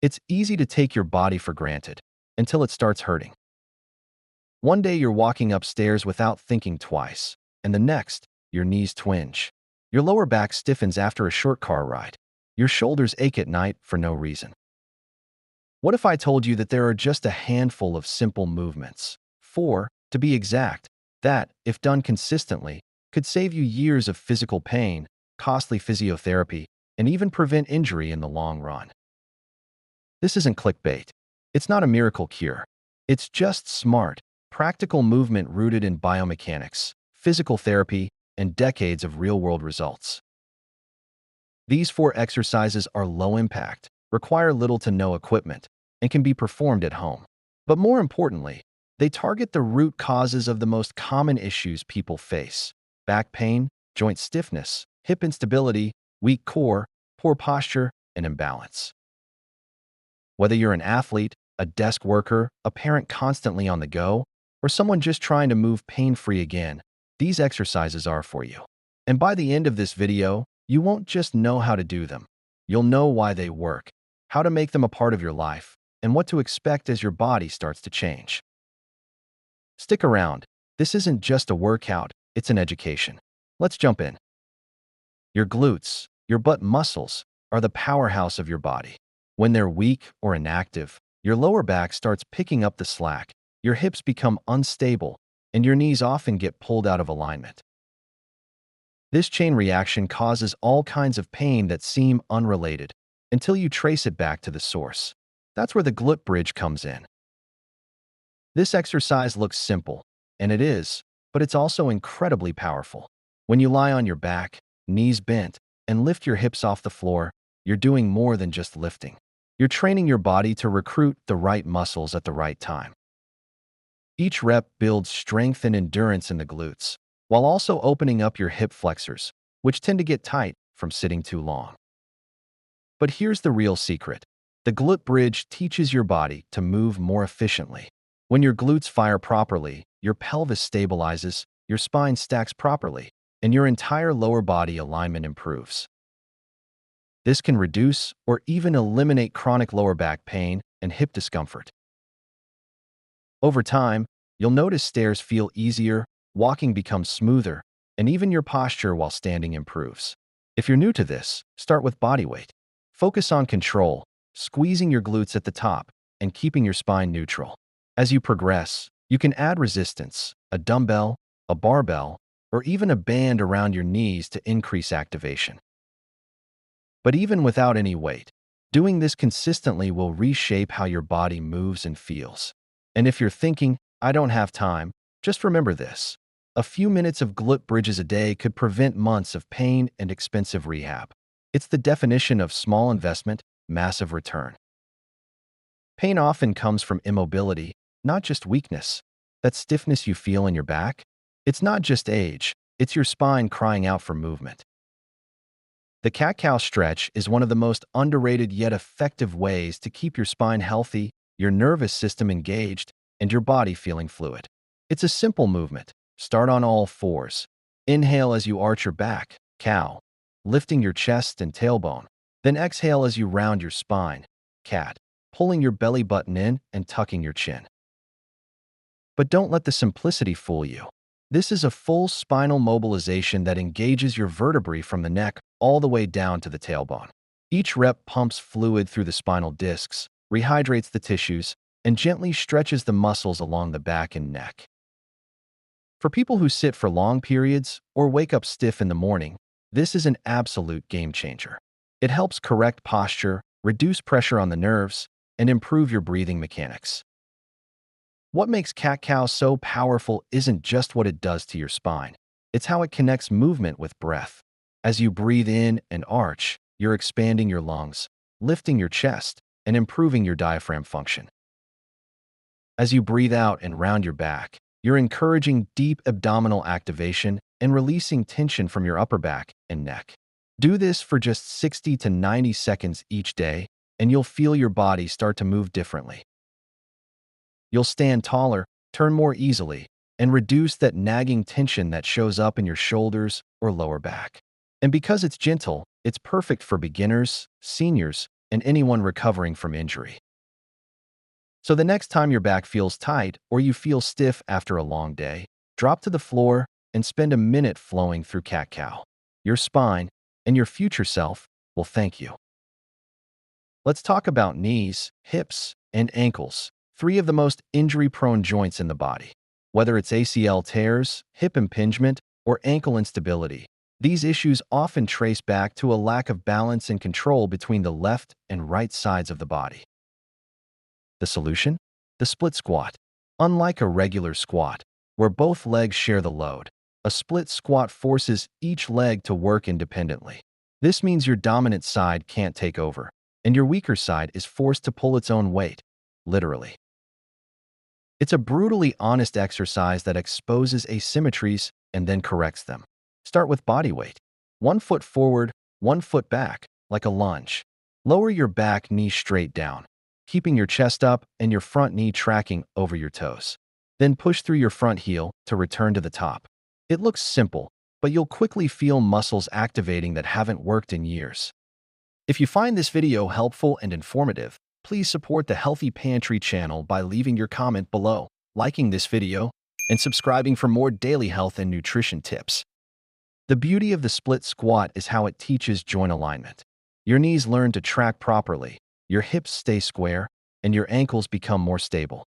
It's easy to take your body for granted until it starts hurting. One day you're walking upstairs without thinking twice, and the next, your knees twinge. Your lower back stiffens after a short car ride. Your shoulders ache at night for no reason. What if I told you that there are just a handful of simple movements, 4, to be exact, that, if done consistently, could save you years of physical pain, costly physiotherapy, and even prevent injury in the long run? This isn't clickbait. It's not a miracle cure. It's just smart, practical movement rooted in biomechanics, physical therapy, and decades of real-world results. These 4 exercises are low impact, require little to no equipment, and can be performed at home. But more importantly, they target the root causes of the most common issues people face: back pain, joint stiffness, hip instability, weak core, poor posture, and imbalance. Whether you're an athlete, a desk worker, a parent constantly on the go, or someone just trying to move pain-free again, these exercises are for you. And by the end of this video, you won't just know how to do them. You'll know why they work, how to make them a part of your life, and what to expect as your body starts to change. Stick around. This isn't just a workout, it's an education. Let's jump in. Your glutes, your butt muscles, are the powerhouse of your body. When they're weak or inactive, your lower back starts picking up the slack, your hips become unstable, and your knees often get pulled out of alignment. This chain reaction causes all kinds of pain that seem unrelated until you trace it back to the source. That's where the glute bridge comes in. This exercise looks simple, and it is, but it's also incredibly powerful. When you lie on your back, knees bent, and lift your hips off the floor, you're doing more than just lifting. You're training your body to recruit the right muscles at the right time. Each rep builds strength and endurance in the glutes, while also opening up your hip flexors, which tend to get tight from sitting too long. But here's the real secret. The glute bridge teaches your body to move more efficiently. When your glutes fire properly, your pelvis stabilizes, your spine stacks properly, and your entire lower body alignment improves. This can reduce or even eliminate chronic lower back pain and hip discomfort. Over time, you'll notice stairs feel easier, walking becomes smoother, and even your posture while standing improves. If you're new to this, start with body weight. Focus on control, squeezing your glutes at the top, and keeping your spine neutral. As you progress, you can add resistance, a dumbbell, a barbell, or even a band around your knees to increase activation. But even without any weight, doing this consistently will reshape how your body moves and feels. And if you're thinking, I don't have time, just remember this. A few minutes of glute bridges a day could prevent months of pain and expensive rehab. It's the definition of small investment, massive return. Pain often comes from immobility, not just weakness. That stiffness you feel in your back, it's not just age, it's your spine crying out for movement. The cat-cow stretch is one of the most underrated yet effective ways to keep your spine healthy, your nervous system engaged, and your body feeling fluid. It's a simple movement. Start on all fours. Inhale as you arch your back, cow, lifting your chest and tailbone. Then exhale as you round your spine, cat, pulling your belly button in and tucking your chin. But don't let the simplicity fool you. This is a full spinal mobilization that engages your vertebrae from the neck all the way down to the tailbone. Each rep pumps fluid through the spinal discs, rehydrates the tissues, and gently stretches the muscles along the back and neck. For people who sit for long periods or wake up stiff in the morning, this is an absolute game changer. It helps correct posture, reduce pressure on the nerves, and improve your breathing mechanics. What makes cat-cow so powerful isn't just what it does to your spine. It's how it connects movement with breath. As you breathe in and arch, you're expanding your lungs, lifting your chest, and improving your diaphragm function. As you breathe out and round your back, you're encouraging deep abdominal activation and releasing tension from your upper back and neck. Do this for just 60 to 90 seconds each day, and you'll feel your body start to move differently. You'll stand taller, turn more easily, and reduce that nagging tension that shows up in your shoulders or lower back. And because it's gentle, it's perfect for beginners, seniors, and anyone recovering from injury. So the next time your back feels tight or you feel stiff after a long day, drop to the floor and spend a minute flowing through cat-cow. Your spine and your future self will thank you. Let's talk about knees, hips, and ankles, three of the most injury-prone joints in the body. Whether it's ACL tears, hip impingement, or ankle instability, these issues often trace back to a lack of balance and control between the left and right sides of the body. The solution? The split squat. Unlike a regular squat, where both legs share the load, a split squat forces each leg to work independently. This means your dominant side can't take over, and your weaker side is forced to pull its own weight, literally. It's a brutally honest exercise that exposes asymmetries and then corrects them. Start with body weight. 1 foot forward, 1 foot back, like a lunge. Lower your back knee straight down, keeping your chest up and your front knee tracking over your toes. Then push through your front heel to return to the top. It looks simple, but you'll quickly feel muscles activating that haven't worked in years. If you find this video helpful and informative, please support the Healthy Pantry channel by leaving your comment below, liking this video, and subscribing for more daily health and nutrition tips. The beauty of the split squat is how it teaches joint alignment. Your knees learn to track properly, your hips stay square, and your ankles become more stable.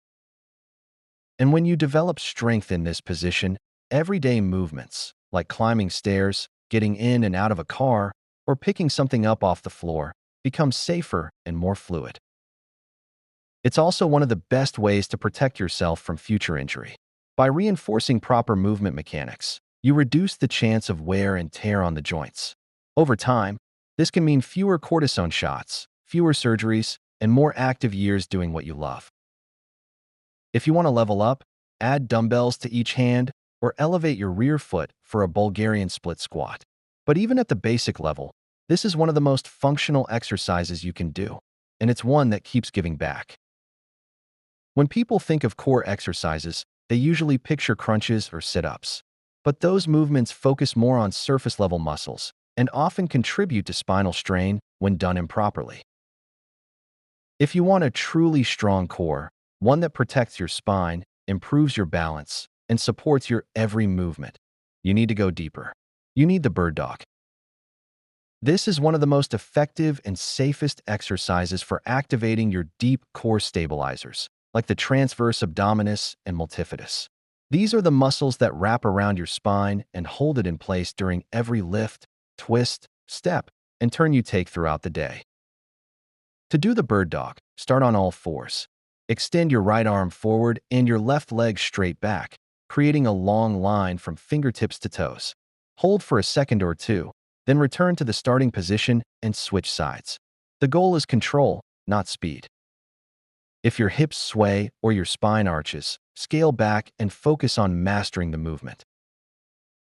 And when you develop strength in this position, everyday movements, like climbing stairs, getting in and out of a car, or picking something up off the floor, become safer and more fluid. It's also one of the best ways to protect yourself from future injury. By reinforcing proper movement mechanics, you reduce the chance of wear and tear on the joints. Over time, this can mean fewer cortisone shots, fewer surgeries, and more active years doing what you love. If you want to level up, add dumbbells to each hand or elevate your rear foot for a Bulgarian split squat. But even at the basic level, this is one of the most functional exercises you can do, and it's one that keeps giving back. When people think of core exercises, they usually picture crunches or sit-ups. But those movements focus more on surface-level muscles and often contribute to spinal strain when done improperly. If you want a truly strong core, one that protects your spine, improves your balance, and supports your every movement, you need to go deeper. You need the bird dog. This is one of the most effective and safest exercises for activating your deep core stabilizers, like the transverse abdominis and multifidus. These are the muscles that wrap around your spine and hold it in place during every lift, twist, step, and turn you take throughout the day. To do the bird dog, start on all fours. Extend your right arm forward and your left leg straight back, creating a long line from fingertips to toes. Hold for a second or two, then return to the starting position and switch sides. The goal is control, not speed. If your hips sway or your spine arches, scale back and focus on mastering the movement.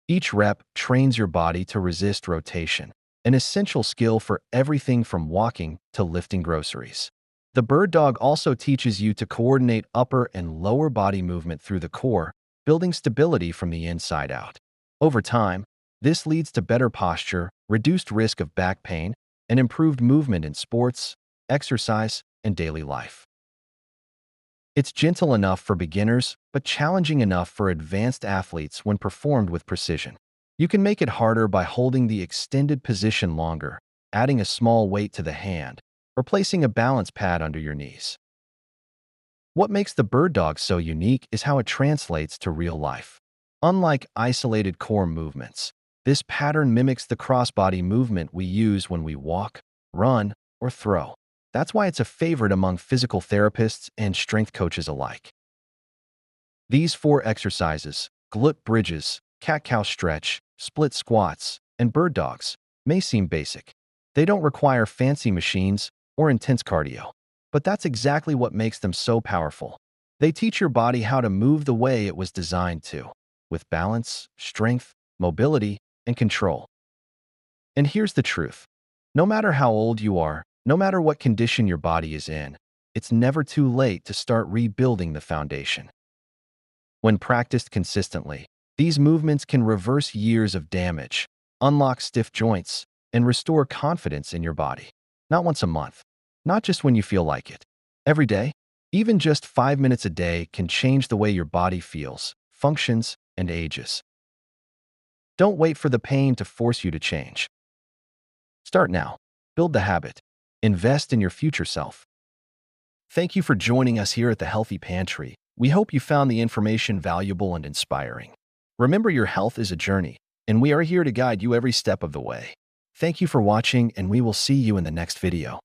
Each rep trains your body to resist rotation, an essential skill for everything from walking to lifting groceries. The bird dog also teaches you to coordinate upper and lower body movement through the core, building stability from the inside out. Over time, this leads to better posture, reduced risk of back pain, and improved movement in sports, exercise, and daily life. It's gentle enough for beginners, but challenging enough for advanced athletes when performed with precision. You can make it harder by holding the extended position longer, adding a small weight to the hand, or placing a balance pad under your knees. What makes the bird dog so unique is how it translates to real life. Unlike isolated core movements, this pattern mimics the crossbody movement we use when we walk, run, or throw. That's why it's a favorite among physical therapists and strength coaches alike. These 4 exercises, glute bridges, cat-cow stretch, split squats, and bird dogs, may seem basic. They don't require fancy machines or intense cardio, but that's exactly what makes them so powerful. They teach your body how to move the way it was designed to, with balance, strength, mobility, and control. And here's the truth. No matter how old you are, no matter what condition your body is in, it's never too late to start rebuilding the foundation. When practiced consistently, these movements can reverse years of damage, unlock stiff joints, and restore confidence in your body. Not once a month, not just when you feel like it. Every day, even just 5 minutes a day can change the way your body feels, functions, and ages. Don't wait for the pain to force you to change. Start now. Build the habit. Invest in your future self. Thank you for joining us here at the Healthy Pantry. We hope you found the information valuable and inspiring. Remember, your health is a journey, and we are here to guide you every step of the way. Thank you for watching, and we will see you in the next video.